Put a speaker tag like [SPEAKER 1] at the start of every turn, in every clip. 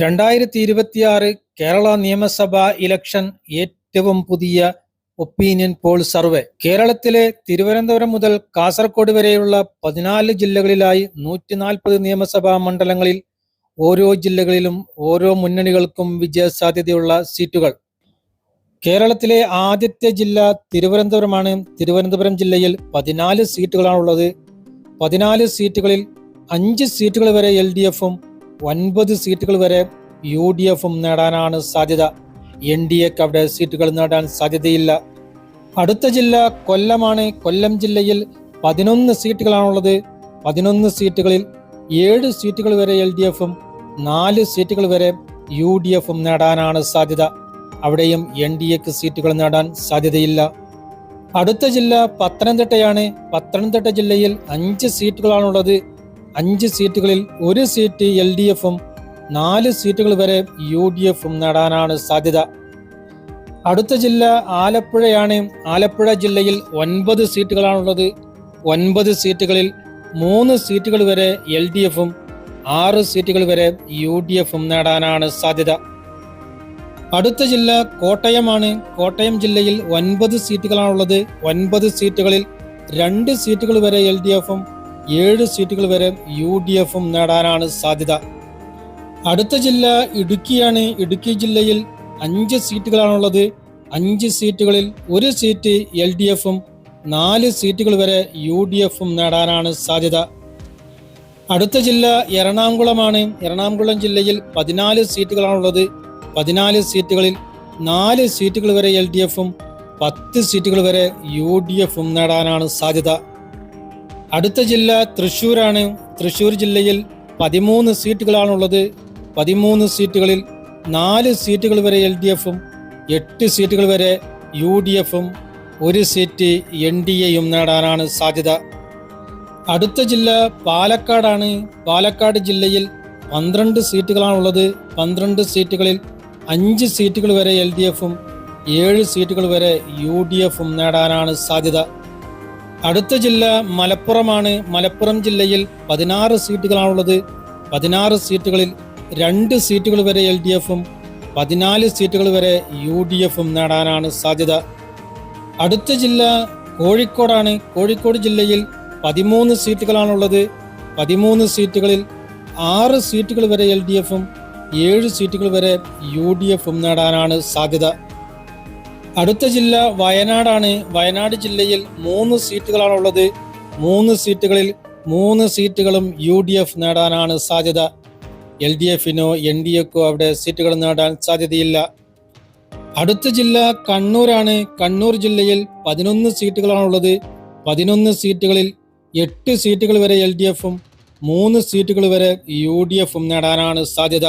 [SPEAKER 1] 2026 കേരള നിയമസഭാ ഇലക്ഷൻ ഏറ്റവും പുതിയ ഒപ്പീനിയൻ പോൾ സർവേ. കേരളത്തിലെ തിരുവനന്തപുരം മുതൽ കാസർഗോഡ് വരെയുള്ള 14 ജില്ലകളിലായി 140 നിയമസഭാ മണ്ഡലങ്ങളിൽ ഓരോ ജില്ലകളിലും ഓരോ മുന്നണികൾക്കും വിജയസാധ്യതയുള്ള സീറ്റുകൾ. കേരളത്തിലെ ആദ്യത്തെ ജില്ല തിരുവനന്തപുരമാണ്. തിരുവനന്തപുരം ജില്ലയിൽ 14 സീറ്റുകളാണുള്ളത്. 14 സീറ്റുകളിൽ 5 സീറ്റുകൾ വരെ LDFും 9 സീറ്റുകൾ വരെ UDFും നേടാനാണ് സാധ്യത. NDAക്ക് അവിടെ സീറ്റുകൾ നേടാൻ സാധ്യതയില്ല. അടുത്ത ജില്ല കൊല്ലമാണ്. കൊല്ലം ജില്ലയിൽ 11 സീറ്റുകളാണുള്ളത്. 11 സീറ്റുകളിൽ 7 സീറ്റുകൾ വരെ LDFും 4 സീറ്റുകൾ വരെ UDFും നേടാനാണ് സാധ്യത. അവിടെയും NDAക്ക് സീറ്റുകൾ നേടാൻ സാധ്യതയില്ല. അടുത്ത ജില്ല പത്തനംതിട്ടയാണ്. പത്തനംതിട്ട ജില്ലയിൽ 5 സീറ്റുകളാണുള്ളത്. 5 സീറ്റുകളിൽ 1 സീറ്റ് LDFും 4 സീറ്റുകൾ വരെ UDFും നേടാനാണ് സാധ്യത. അടുത്ത ജില്ല ആലപ്പുഴയാണ്. ആലപ്പുഴ ജില്ലയിൽ 9 സീറ്റുകളാണുള്ളത്. 9 സീറ്റുകളിൽ 3 സീറ്റുകൾ വരെ LDFും 6 സീറ്റുകൾ വരെ UDFും നേടാനാണ് സാധ്യത. അടുത്ത ജില്ല കോട്ടയമാണ്. കോട്ടയം ജില്ലയിൽ 9 സീറ്റുകളാണുള്ളത്. 9 സീറ്റുകളിൽ 2 സീറ്റുകൾ വരെ LDFും 7 സീറ്റുകൾ വരെ UDFും നേടാനാണ് സാധ്യത. അടുത്ത ജില്ല ഇടുക്കിയാണ്. ഇടുക്കി ജില്ലയിൽ 5 സീറ്റുകളാണുള്ളത്. 5 സീറ്റുകളിൽ 1 സീറ്റ് LDFും 4 സീറ്റുകൾ വരെ UDFും നേടാനാണ് സാധ്യത. അടുത്ത ജില്ല എറണാകുളമാണ്. എറണാകുളം ജില്ലയിൽ 14 സീറ്റുകളാണുള്ളത്. 14 സീറ്റുകളിൽ 4 സീറ്റുകൾ വരെ LDFും 10 സീറ്റുകൾ വരെ UDFും നേടാനാണ് സാധ്യത. അടുത്ത ജില്ല തൃശ്ശൂരാണ്. തൃശ്ശൂർ ജില്ലയിൽ 13 സീറ്റുകളാണുള്ളത്. 13 സീറ്റുകളിൽ 4 സീറ്റുകൾ വരെ LDFും 8 സീറ്റുകൾ വരെ UDFും 1 സീറ്റ് NDAയും നേടാനാണ് സാധ്യത. അടുത്ത ജില്ല പാലക്കാടാണ്. പാലക്കാട് ജില്ലയിൽ 12 സീറ്റുകളാണുള്ളത്. 12 സീറ്റുകളിൽ 5 സീറ്റുകൾ വരെ LDFും 7 സീറ്റുകൾ വരെ UDFും നേടാനാണ് സാധ്യത. അടുത്ത ജില്ല മലപ്പുറമാണ്. മലപ്പുറം ജില്ലയിൽ 16 സീറ്റുകളാണുള്ളത്. 16 സീറ്റുകളിൽ 2 സീറ്റുകൾ വരെ LDFും 14 സീറ്റുകൾ വരെ UDFും നേടാനാണ് സാധ്യത. അടുത്ത ജില്ല കോഴിക്കോടാണ്. കോഴിക്കോട് ജില്ലയിൽ 13 സീറ്റുകളാണുള്ളത്. 13 സീറ്റുകളിൽ 6 സീറ്റുകൾ വരെ LDFും 7 സീറ്റുകൾ വരെ UDFും നേടാനാണ് സാധ്യത. അടുത്ത ജില്ല വയനാടാണ്. വയനാട് ജില്ലയിൽ 3 സീറ്റുകളാണുള്ളത്. 3 സീറ്റുകളിൽ 3 സീറ്റുകളും UDF നേടാനാണ് സാധ്യത. LDFിനോ NDAക്കോ അവിടെ സീറ്റുകൾ നേടാൻ സാധ്യതയില്ല. അടുത്ത ജില്ല കണ്ണൂരാണ്. കണ്ണൂർ ജില്ലയിൽ 11 സീറ്റുകളാണുള്ളത്. 11 സീറ്റുകളിൽ 8 സീറ്റുകൾ വരെ LDFും 3 സീറ്റുകൾ വരെ UDFും നേടാനാണ് സാധ്യത.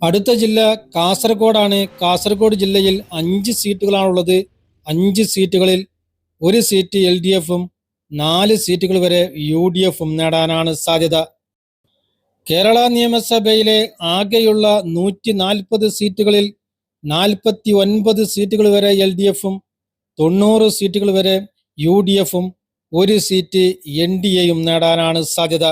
[SPEAKER 1] അടുത്ത ജില്ല കാസർഗോഡാണ്. കാസർഗോഡ് ജില്ലയിൽ 5 സീറ്റുകളാണുള്ളത്. 5 സീറ്റുകളിൽ 1 സീറ്റ് LDFും 4 സീറ്റുകൾ വരെ UDFും നേടാനാണ് സാധ്യത. കേരള നിയമസഭയിലെ ആകെയുള്ള 140 സീറ്റുകളിൽ 49 സീറ്റുകൾ വരെ LDFും 90 സീറ്റുകൾ വരെ UDFും 1 സീറ്റ് NDAയും നേടാനാണ് സാധ്യത.